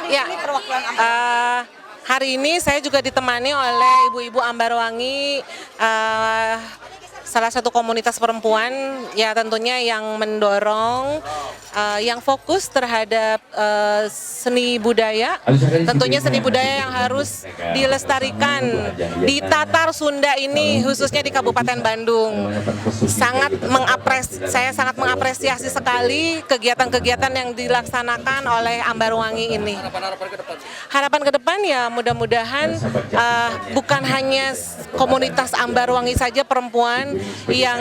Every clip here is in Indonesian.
di Ya, sini perwakilan Ambarwangi? hari ini saya juga ditemani oleh ibu-ibu Ambarwangi, salah satu komunitas perempuan ya tentunya yang mendorong, yang fokus terhadap seni budaya, tentunya seni budaya yang harus dilestarikan di Tatar Sunda ini khususnya di Kabupaten Bandung. Saya sangat mengapresiasi sekali kegiatan-kegiatan yang dilaksanakan oleh Ambarwangi ini. Harapan ke depan ya mudah-mudahan bukan hanya komunitas Ambarwangi saja perempuan yang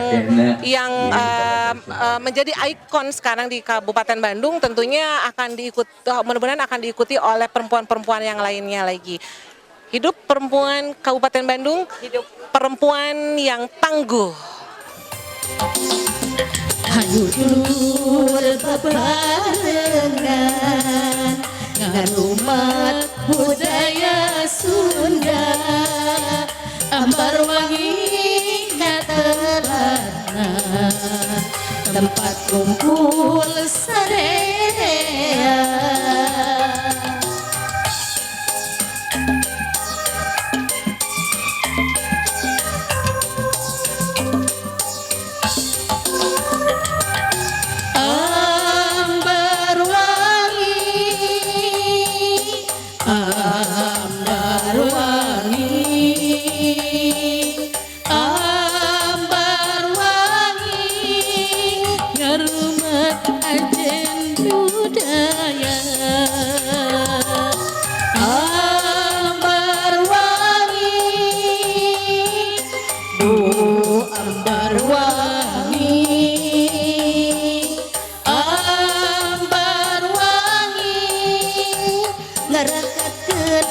menjadi ikon sekarang di Kabupaten Bandung, tentunya mudah-mudahan akan diikuti oleh perempuan-perempuan yang lainnya lagi. Hidup perempuan Kabupaten Bandung, hidup perempuan yang tangguh. Hayu dulur bebarengan ngarumat budaya Sunda, Ambarwangi ngaterana tempat kumpul sarea.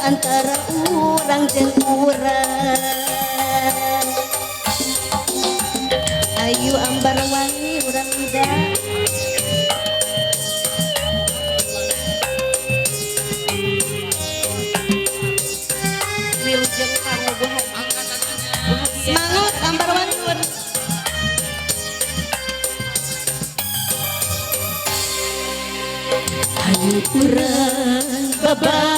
Antara urang jeung urang, ayu Ambarwangi urang mida. Wilujeng Pangubuhan. Semangat Ambarwangi. Ayu urang bebarengan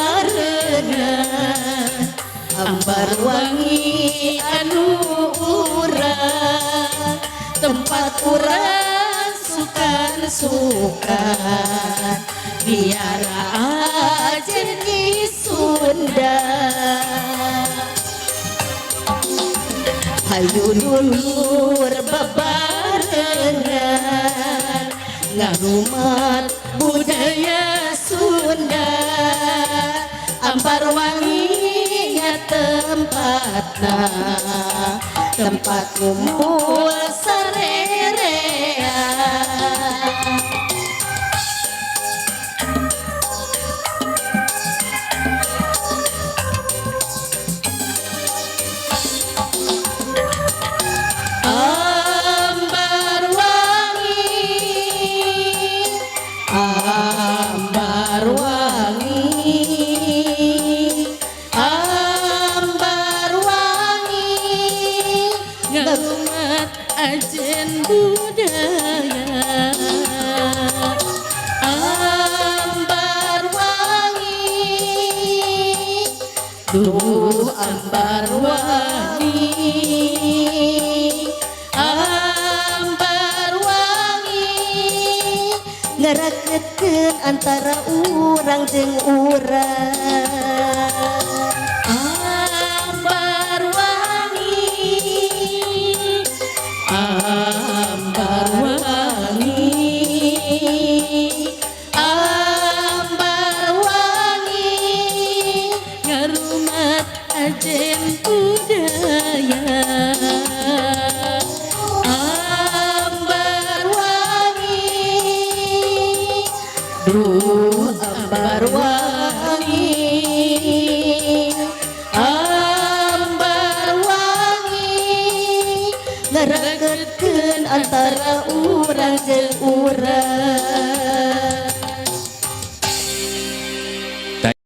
Ambarwangi anu urang, tempat urang sukan-sukan biara ajen di Sunda. Hayu dulur bebarengan ngarumat budaya Sunda, Ambarwangi tempatna tempat kumpul sarerea. Ajen budaya Ambarwangi, duh Ambarwangi, Ambarwangi ngerakeun antara urang jeung urang. Ajen budaya Ambarwangi, duh Ambarwangi, Ambarwangi ngerakeun antara urang jeung urang.